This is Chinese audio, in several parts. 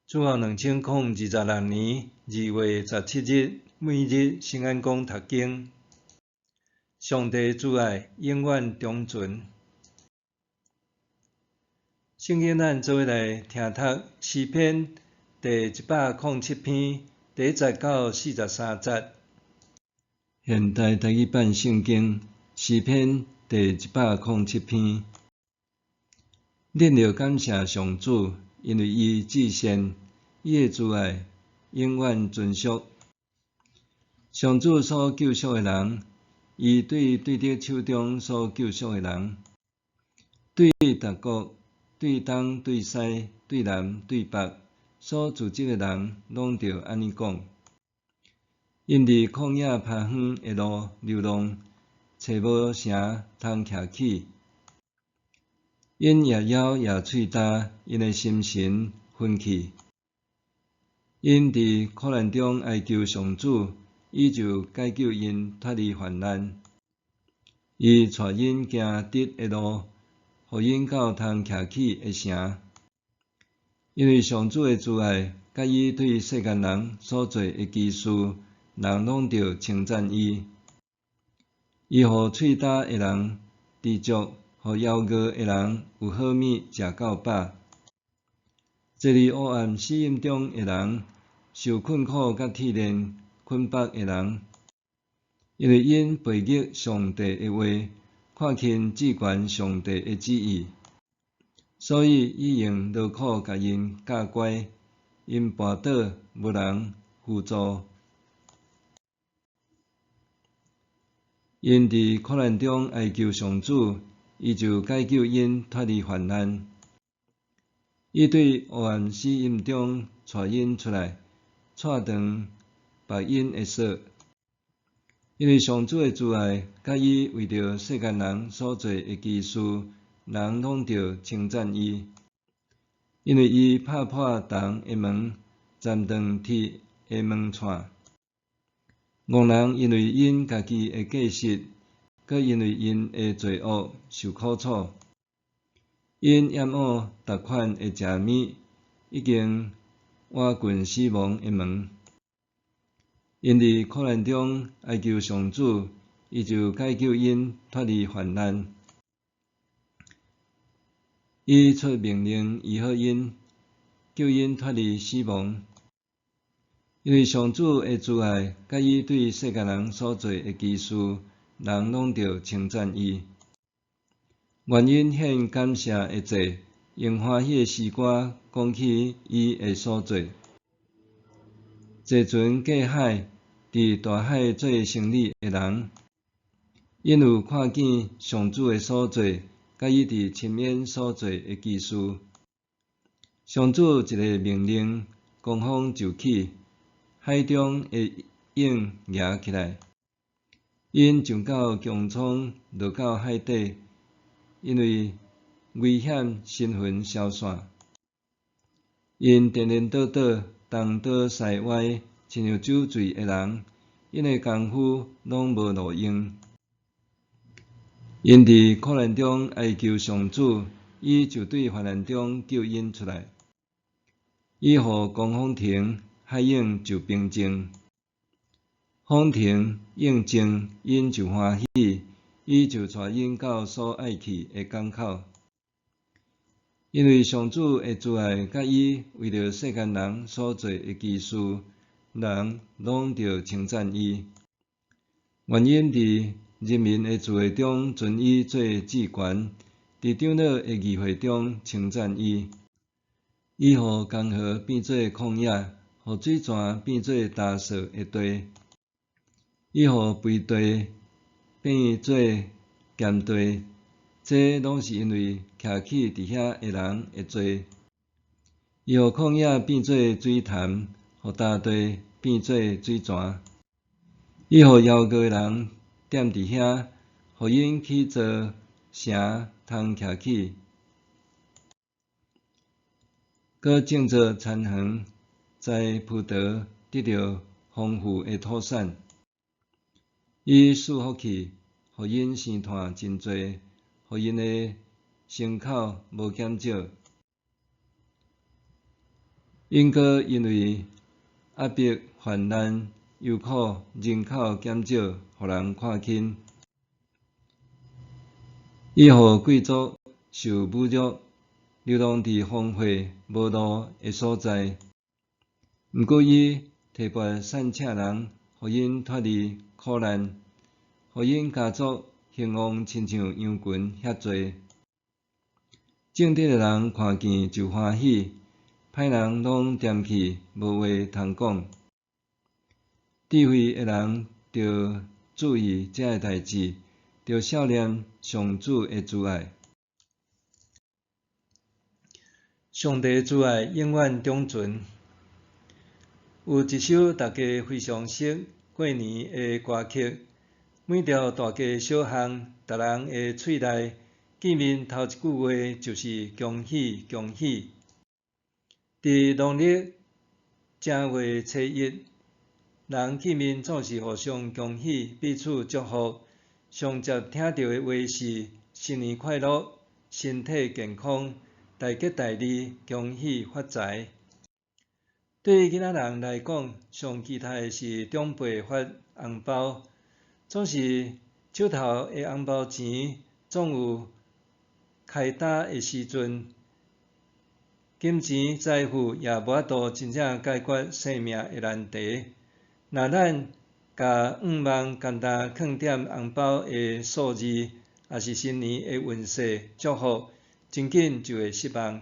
主后2026年2月17日，每日圣安宫读经。上帝主爱永远长存。圣经咱做伙来听读诗篇第107篇第1节到43节。现代台语版圣经诗篇第107篇。恁着感谢上主，因为伊至善，伊的慈爱永远存续。上主所救赎的人，伊对伫手中所救赎的人，对逐国、对东、对西、对南、对北所组织的人，拢着安尼讲：因伫旷野蹒远的路流浪，找无城通徛起。因夜枵夜喙焦，因的心神昏去。因伫苦难中哀求上主，伊就解救因脱离患难。伊带因行直的路，互因到通徛起的城。因为上主的慈爱，甲伊对世间人所做的奇事，人拢着称赞伊。伊互喙焦的人知足，互枵饿的人有好物食到饱。坐伫黑暗死荫中的人，受困苦甲铁链捆绑的人，因为因背逆上帝的话，看轻至悬上帝的旨意，所以伊用劳苦甲因教乖，因跋倒无人扶助。因伫苦难中哀求上主，伊就解救因脱离患难。伊对黑暗死荫中带因出来，拆断别因的锁。因为上主的慈爱，甲伊为着世间人所做的奇事，人拢着称赞伊。因为伊拍破铜的门，斩断铁的门串。恶人因为因家己的过失，搁因为因的罪恶受苦楚。因厌恶逐款的食物，已经挖近死亡的门。因伫苦难中哀求上主，伊就解救因脱离患难。伊出命令医好因，救因脱离死亡。因为上主的慈爱，甲伊对世间人所做的奇事，人拢着称赞伊。愿因献感谢的祭，用欢喜的诗歌讲起伊的所做。坐船过海，伫大海做生意的人，因有看见上主的所做，甲伊伫深渊所做的奇事。上主一个命令，狂风就起，海中的影夹起来，因上到强创，落到海底。因为危险身痕消散，因颠颠倒倒，东倒西歪，亲像酒醉的人。因的功夫拢无路用。因伫苦难中哀求上主，伊就对患难中救因出来。伊互狂风停，海涌就平静。风停涌静，因就欢喜。伊就带因到所爱去的港口。因为上主的慈爱，甲伊为着世间人所做的奇事，人拢着称赞伊。愿因伫人民的聚会中尊伊做至悬，伫长老的议会中称赞伊。伊互江河变做旷野，互水泉变做干燥的地。伊互肥地变做咸地，这拢是因为徛起伫遐的人的罪。伊互旷野变做水潭，互大地变做水泉。伊互枵饿的人踮伫遐，互因去造城通徛起，搁种植田园，栽葡萄，得到丰富的土产。伊赐福气，互因生炭真多，互因的牲口无减少。因果因为压迫、患难、忧苦、人口减少，互人看轻。伊互贵族受侮辱，流浪伫荒废无路的所在。毋过伊提拔善请人，互因脱离苦难，互因家族兴旺，亲像羊群遐济。正直的人看见就欢喜，歹人拢踮起，无话通讲。智慧的人着注意这个代志，着少年上主的慈爱。上帝慈爱永远长存。有一首大家非常熟过年的歌曲，每条大街小巷，逐人的喙内见面头一句话就是恭喜恭喜。伫农历正月初一，人见面总是互相恭喜，彼此祝福。上接听到的话是新年快乐，身体健康，大吉大利，恭喜发财。对囡仔人来讲，上期待的是长辈发红包，总是手头的红包钱总有开打的时阵，金钱财富也无法度真正解决生命的难题。若咱甲5万简单放点红包的数字，也是新年的运势祝福，真紧就会失望。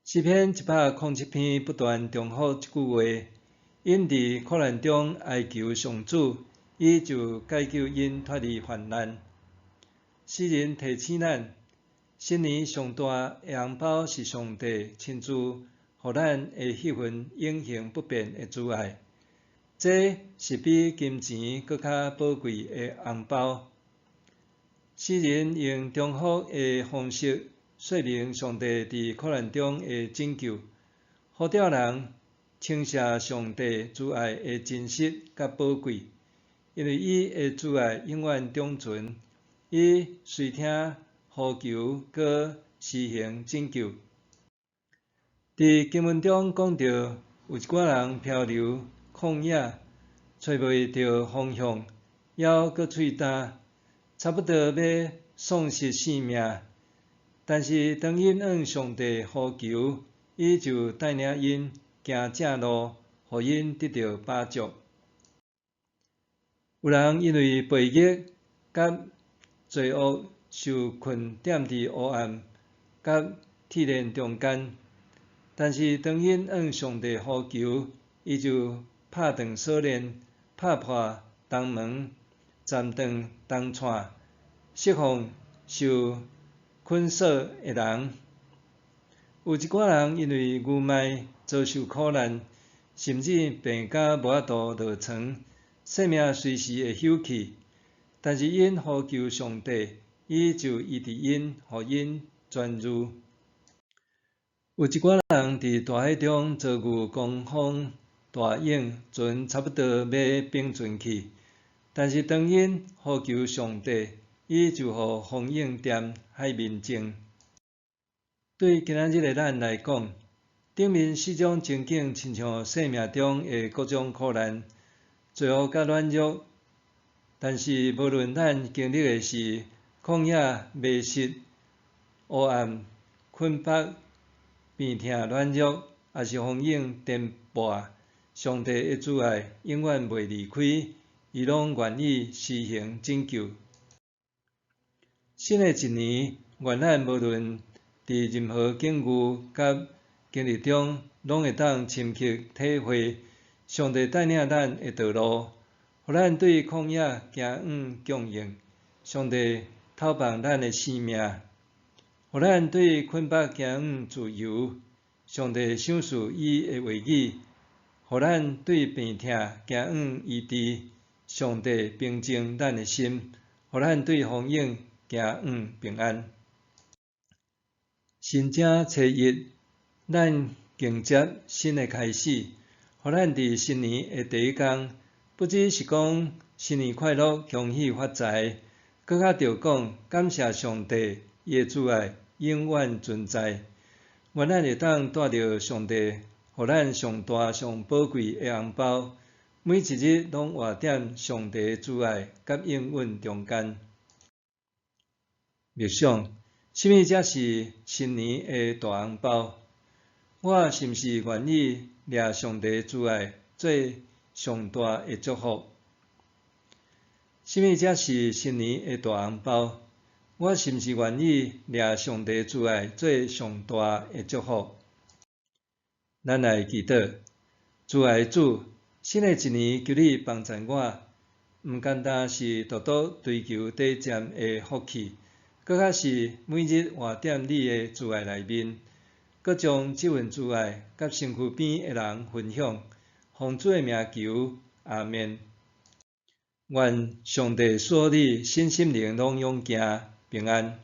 诗篇107篇不断重复一句话：因伫苦难中哀求上主，伊就解救因脱离患难。诗人提醒咱，新年上大的红包是上帝亲自互咱的迄份永恒不变的慈爱。这是比金钱搁较宝贵的红包。诗人用重复的方式说明上帝伫苦难中的拯救，呼召人称谢上帝慈爱的真实甲宝贵，因为伊的慈爱永远长存，伊随听呼求，搁施行拯救。伫经文中讲到，有一寡人漂流旷野，找袂到方向，还搁喙干，差不多要丧失性命。但是当因向上帝呼求，伊就带领因行正路，互因得到帮助。有人因为悖逆甲罪恶受困踮伫黑暗甲铁链中间，但是当因向上帝呼求，伊就拍断锁链，拍破东门，斩断铜串，释放受捆锁的人。有一寡人因为愚昧遭受苦难，甚至病甲无法度落床，生命随时会休去。但是因呼求上帝，伊就医治因，互因痊愈。有一寡人伫大海中遭遇狂风大涌，船差不多要冰进去，但是当因呼求上帝，伊就互风涌踮海面静。对今仔日的咱来讲，顶面4种情景，亲像生命中的各种苦难、罪恶甲软弱。但是无论咱经历的是旷野、迷失、黑暗、困迫、病痛、软弱，还是风涌颠簸，上帝的慈爱永远袂离开，伊拢愿意施行拯救。新的一年，愿咱无论伫任何境遇甲经历中，拢会当深刻体会上帝带领咱的道路，互咱对旷野行远强硬，上帝透放咱的性命，互咱对困迫行远自由，上帝赏赐伊的话语，互咱对病痛行远医治，上帝平静咱的心，互咱对风涌行远平安。新正初一，咱迎接新的开始，互咱伫新年的第一天，不只是讲新年快乐、恭喜发财，搁较着讲感谢上帝，伊的慈爱永远存在。愿咱会当带着上帝，互咱上大上宝贵的红包，每一日拢活踮上帝主爱甲应允中间。默想，什么才是新年的大红包？我是毋是愿意掠上帝主爱做上大的祝福？什么才是新年的大红包？我是毋是愿意掠上帝主爱做上大的祝福？咱来祈祷，主爱主，新的一年求你帮助我，毋单单是独独追求短暂的福气，搁较是每日活踮你的主爱内面，搁将这份主爱甲身躯边的人分享。奉主的名求，阿们。愿上帝所有你身心灵拢永行平安。